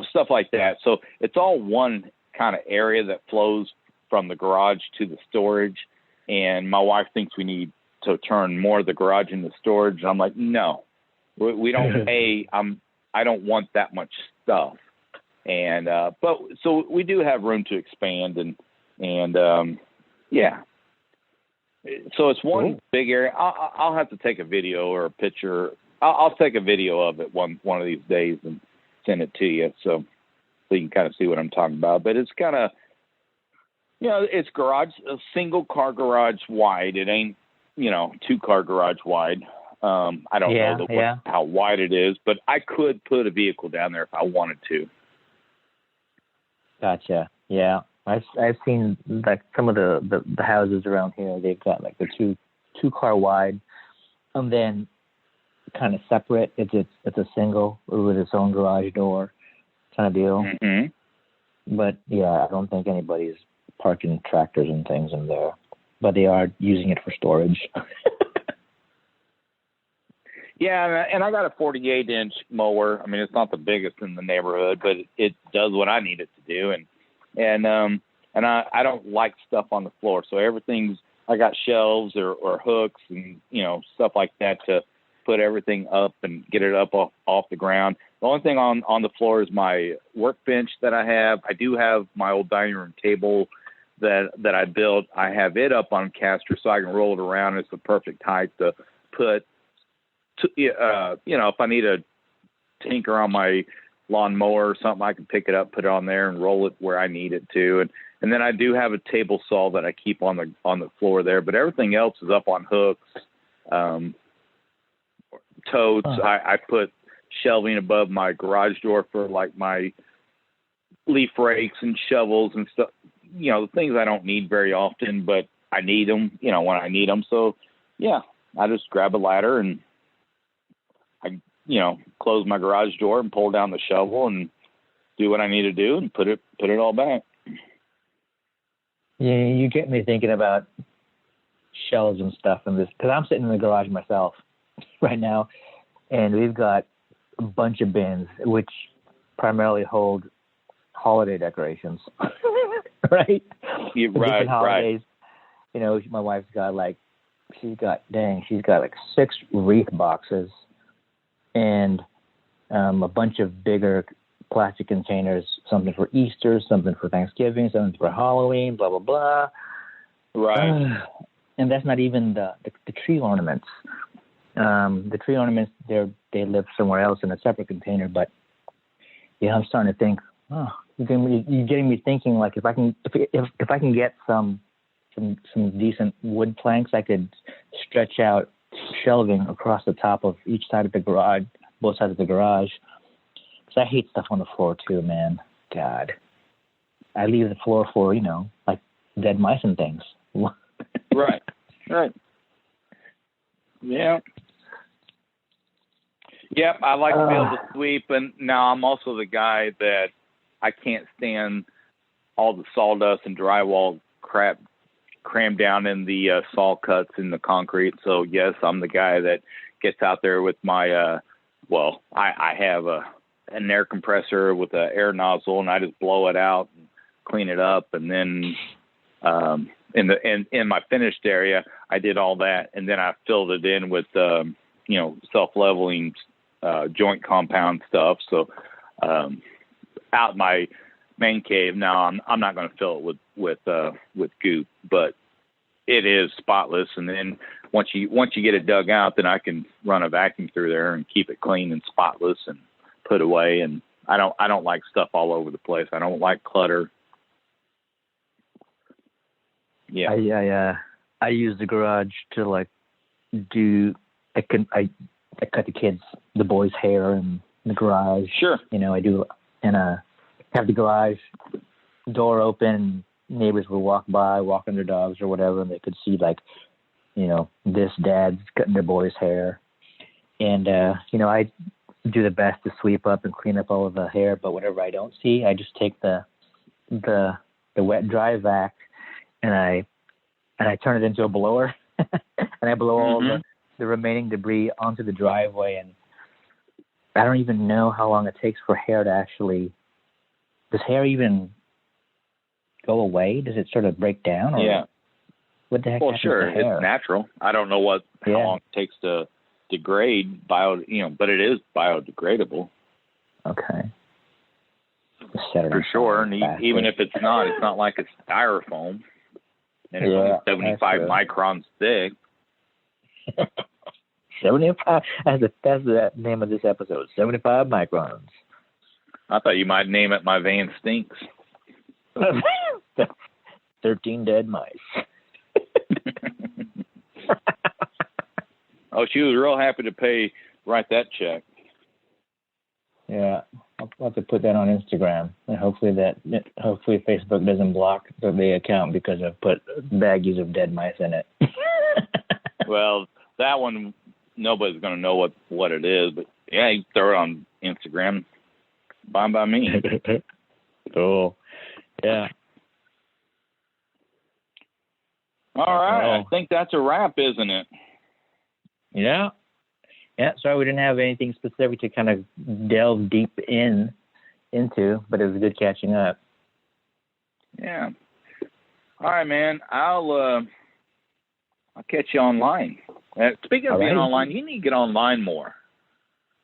stuff like that. So it's all one kind of area that flows from the garage to the storage. And my wife thinks we need to turn more of the garage into storage. And I'm like, no, we don't I don't want that much stuff. And, but so we do have room to expand and so it's one big area. I'll have to take a video or a picture. I'll take a video of it one of these days and send it to you so you can kind of see what I'm talking about. But it's kind of, it's a single car garage wide. It ain't, 2-car garage wide. I don't know how wide it is, but I could put a vehicle down there if I wanted to. Gotcha. Yeah. I've seen like some of the houses around here. They've got like the two car wide, and then kind of separate. It's a single with its own garage door kind of deal. Mm-hmm. But I don't think anybody's parking tractors and things in there. But they are using it for storage. Yeah, and I got a 48-inch mower. I mean, it's not the biggest in the neighborhood, but it does what I need it to do. And I don't like stuff on the floor, so I got shelves or hooks and stuff like that to put everything up and get it up off the ground. The only thing on the floor is my workbench that I have. I do have my old dining room table that I built. I have it up on caster so I can roll it around. It's the perfect height to put. If I need to tinker on my lawnmower or something, I can pick it up, put it on there, and roll it where I need it to. And then I do have a table saw that I keep on the floor there, but everything else is up on hooks, totes. I put shelving above my garage door for like my leaf rakes and shovels and stuff. The things I don't need very often, but I need them. When I need them. So I just grab a ladder and I close my garage door and pull down the shovel and do what I need to do and put it all back. Yeah, you get me thinking about shelves and stuff in this, because I'm sitting in the garage myself right now, and we've got a bunch of bins which primarily hold holiday decorations, right? Yeah, different holidays. Right. My wife's got she's got like 6 wreath boxes and a bunch of bigger plastic containers, something for Easter, something for Thanksgiving, something for Halloween, blah, blah, blah. Right. And that's not even the tree ornaments. The tree ornaments, they live somewhere else in a separate container. But I'm starting to think, you're getting me thinking. Like if I can get some decent wood planks, I could stretch out shelving across the top of each side of the garage, both sides of the garage. Because I hate stuff on the floor too, man. God, I leave the floor for like dead mice and things. Right. Yeah. Yep, I like to be able to sweep, and now I'm also the guy that I can't stand all the sawdust and drywall crap crammed down in the saw cuts in the concrete. So yes, I'm the guy that gets out there with my, I have an air compressor with an air nozzle, and I just blow it out and clean it up. And then in my finished area, I did all that, and then I filled it in with self-leveling joint compound stuff. So out my main cave now, I'm not going to fill it with goop, but it is spotless. And then once you get it dug out, then I can run a vacuum through there and keep it clean and spotless and put away. And I don't like stuff all over the place. I don't like clutter. Yeah. I use the garage to I cut the boys' hair in the garage. Sure. I do, and have the garage door open. Neighbors would walking their dogs or whatever, and they could see this dad's cutting their boys' hair. And I do the best to sweep up and clean up all of the hair, but whatever I don't see, I just take the wet dry vac and I turn it into a blower and I blow all the remaining debris onto the driveway. And I don't even know how long it takes for hair to actually. Does hair even go away? Does it sort of break down? Or yeah. What the heck? Well, sure, it's natural. I don't know how long it takes to degrade but it is biodegradable. Okay. For sure, and even if it's not like it's styrofoam, and it's only 75 microns thick. 75. That's the name of this episode. 75 microns. I thought you might name it "My Van Stinks." 13 dead mice. Oh, she was real happy to write that check. Yeah, I'll have to put that on Instagram, and hopefully Facebook doesn't block the account because I've put baggies of dead mice in it. Well, that one nobody's going to know what it is, but yeah, you throw it on Instagram. Fine by me. Cool. Yeah. All right, I think that's a wrap, isn't it? Yeah. Yeah, sorry we didn't have anything specific to kind of delve deep into, but it was good catching up. Yeah. All right, man. I'll catch you online. Speaking of being online, you need to get online more.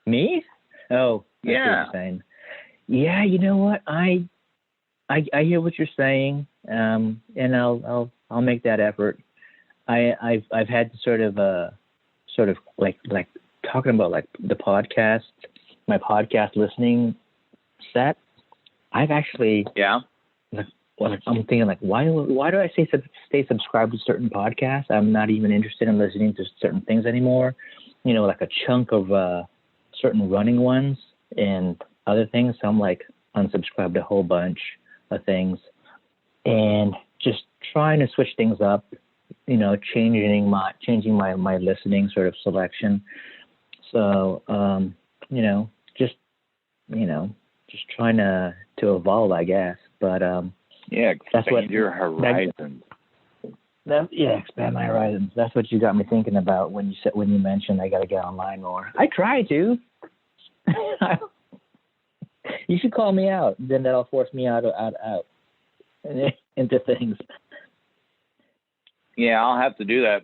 Me? Oh, that's what you're saying. Yeah, you know what? I hear what you're saying, and I'll make that effort. I've had to sort of like talking about like the podcast, my podcast listening set. I've actually I'm thinking like why do I stay subscribed to certain podcasts? I'm not even interested in listening to certain things anymore. Like a chunk of certain running ones and other things. So I'm like unsubscribed to a whole bunch of things and just trying to switch things up. Changing my listening sort of selection. So just trying to evolve, I guess. But expand your horizons. Expand my horizons. That's what you got me thinking about when you mentioned I got to get online more. I try to. You should call me out. Then that'll force me out into things. Yeah, I'll have to do that.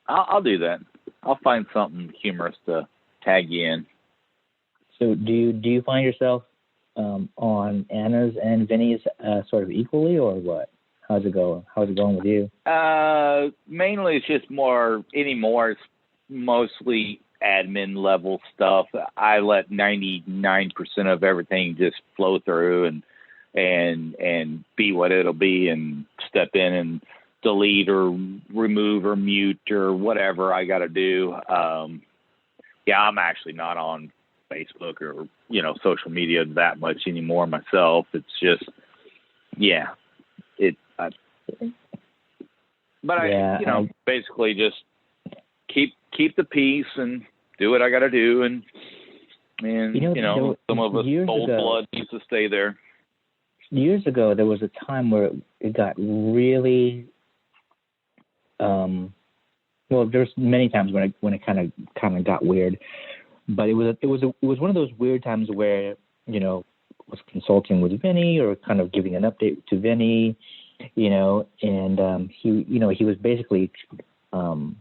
I'll do that. I'll find something humorous to tag you in. So do you find yourself on Anna's and Vinny's sort of equally, or what? How's it going? How's it going with you? Mainly it's just it's mostly admin level stuff. I let 99% of everything just flow through and be what it'll be, and step in and delete or remove or mute or whatever I got to do. I'm actually not on Facebook or, social media that much anymore myself. It's just, I basically just keep the peace and do what I got to do. And some of us old blood needs to stay there. Years ago, there was a time where it got really well, there's many times when it kind of got weird, but it was one of those weird times where, you know, was consulting with Vinny or kind of giving an update to Vinny, you know, and he was basically trying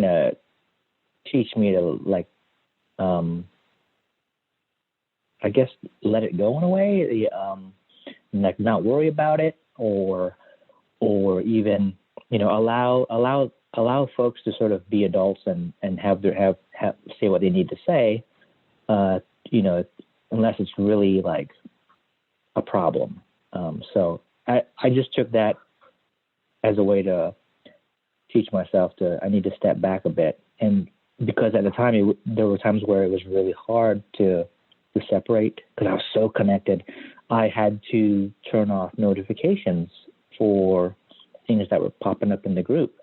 to teach me to, like, I guess, let it go in a way, like not worry about it, or even, you know, allow folks to sort of be adults and have say what they need to say, you know, unless it's really like a problem. So I just took that as a way to teach myself I need to step back a bit. And because at the time, there were times where it was really hard to separate because I was so connected. I had to turn off notifications for things that were popping up in the group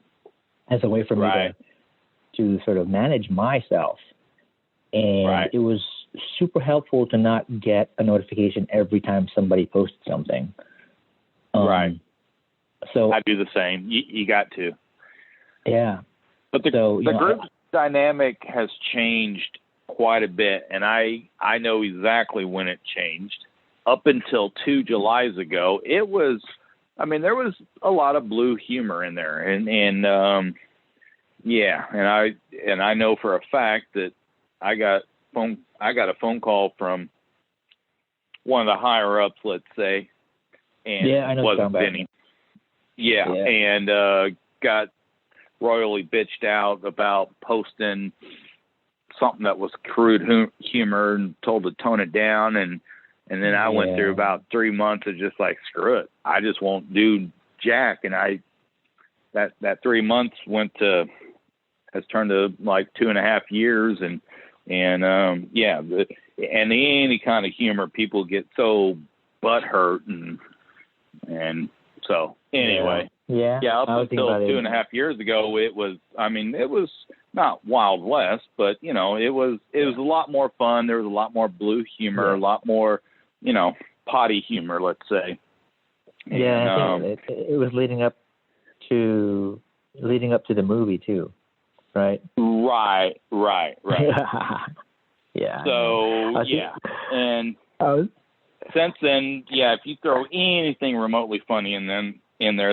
as a way for me to sort of manage myself. And it was super helpful to not get a notification every time somebody posted something. So I do the same. You got to. Yeah. But the group dynamic has changed quite a bit, and I know exactly when it changed. Up until 2 Julys ago, it was, I mean, there was a lot of blue humor in there, and I know for a fact that I got a phone call from one of the higher ups, let's say, and I know it wasn't Vinny. And got royally bitched out about posting something that was crude humor and told to tone it down, and then I went through about 3 months of just like, screw it, I just won't do jack. And that 3 months has turned to like 2.5 years, and any kind of humor, people get so butthurt, and so anyway. Up until 2.5 years ago, it was not Wild West, but you know, it was a lot more fun. There was a lot more blue humor, a lot more, you know, potty humor, let's say. It was leading up to the movie too, right? Right. So and since then, if you throw anything remotely funny in there,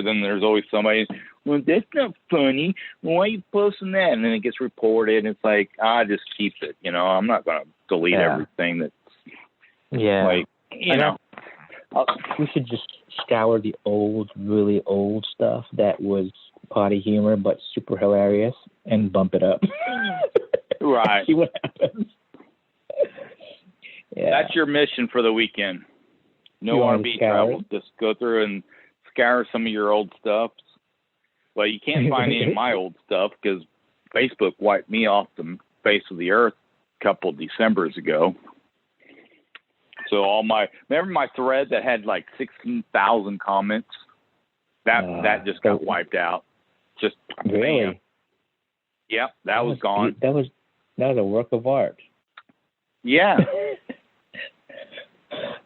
then there's always somebody, well, that's not funny. Why are you posting that? And then it gets reported, and it's like, just keep it. You know, I'm not going to delete everything that's like, you know. We should just scour the really old stuff that was potty humor but super hilarious and bump it up. Right. See what happens. That's your mission for the weekend. No R&B travel. Just go through and scour some of your old stuff. Well, you can't find any of my old stuff because Facebook wiped me off the face of the earth a couple of Decembers ago. So remember my thread that had like 16,000 comments? That just got wiped out. Just really? Bam. Yep, that was gone. That was a work of art. Yeah.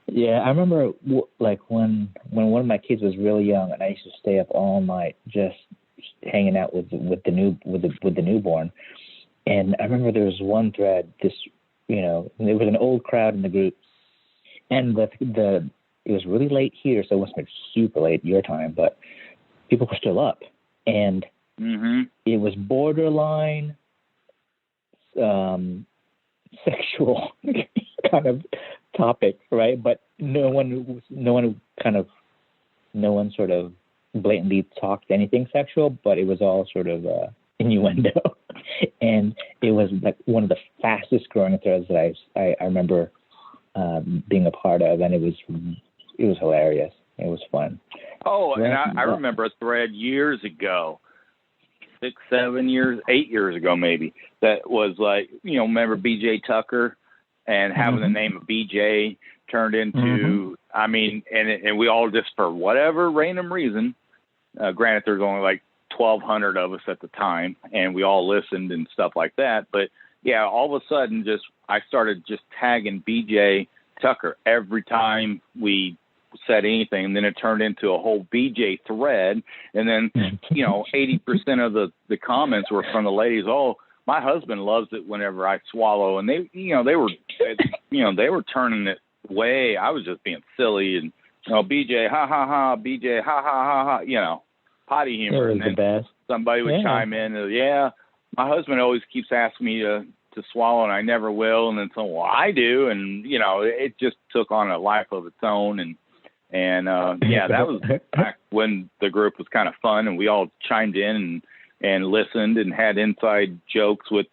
Yeah, I remember like when one of my kids was really young, and I used to stay up all night just hanging out with the newborn. And I remember there was one thread. There was an old crowd in the group, and it was really late here, so it must have been super late your time, but people were still up, and it was borderline sexual kind of topic, right? But no one sort of blatantly talked anything sexual, but it was all sort of innuendo. And it was like one of the fastest growing threads that I remember being a part of, and it was hilarious. It was fun. Oh, and I remember a thread years ago, 6, 7 years, 8 years ago maybe, that was like, you know, remember BJ Tucker and having the name of BJ turned into, I mean, and we all just, for whatever random reason, granted there's only like 1,200 of us at the time, and we all listened and stuff like that. But yeah, all of a sudden, I started just tagging BJ Tucker every time we said anything. And then it turned into a whole BJ thread. And then, 80% of the comments were from the ladies. Oh, my husband loves it whenever I swallow. And they were turning it way. I was just being silly and, BJ, ha, ha, ha, BJ, ha, ha, ha, ha, potty humor. It was the best. Somebody would chime in, my husband always keeps asking me to swallow, and I never will. And then I do. And, it just took on a life of its own. And that was back when the group was kind of fun, and we all chimed in and listened and had inside jokes with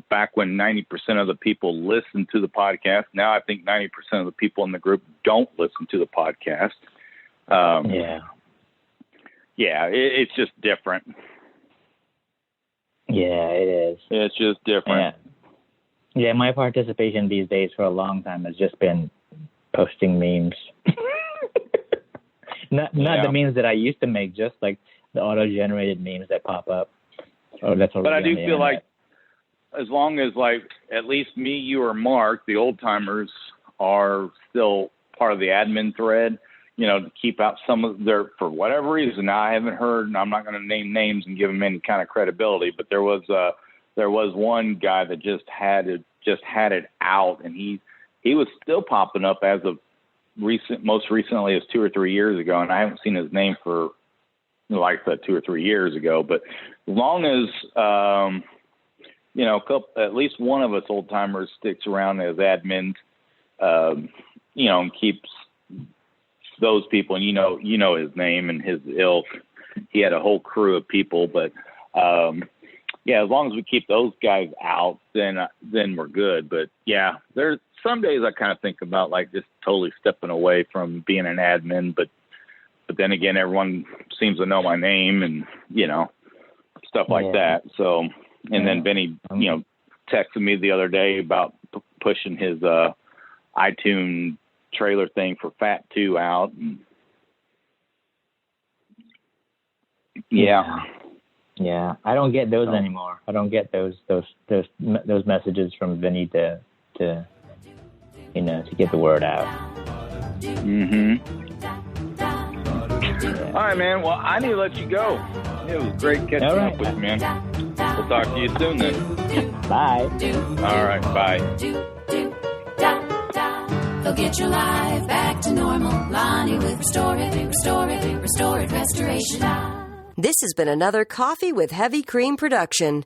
back when 90% of the people listened to the podcast. Now I think 90% of the people in the group don't listen to the podcast. It's just different. Yeah, it is. It's just different. Yeah, my participation these days for a long time has just been posting memes. not the memes that I used to make, just like the auto-generated memes that pop up. But I do feel like as long as at least me, you, or Mark, the old timers, are still part of the admin thread, to keep out some of for whatever reason. Now I haven't heard, and I'm not going to name names and give them any kind of credibility, but there was one guy that just had it out, and he was still popping up as of most recently as 2 or 3 years ago, and I haven't seen his name for like that 2 or 3 years ago. But as long as at least one of us old timers sticks around as admins, and keeps those people, and his name and his ilk. He had a whole crew of people, but as long as we keep those guys out, then we're good. But there's some days I kind of think about just totally stepping away from being an admin, but then again, everyone seems to know my name and stuff like that. So, and then Benny, texted me the other day about pushing his iTunes trailer thing for Fat 2 out. And Yeah, I don't get those anymore. I don't get those messages from Vinny to get the word out. All right, man. Well, I need to let you go. It was great catching up with you, man. We'll talk to you soon then. Bye. All right, bye. They'll get your life back to normal. Lonnie with Restore It Restoration. This has been another Coffee with Heavy Cream production.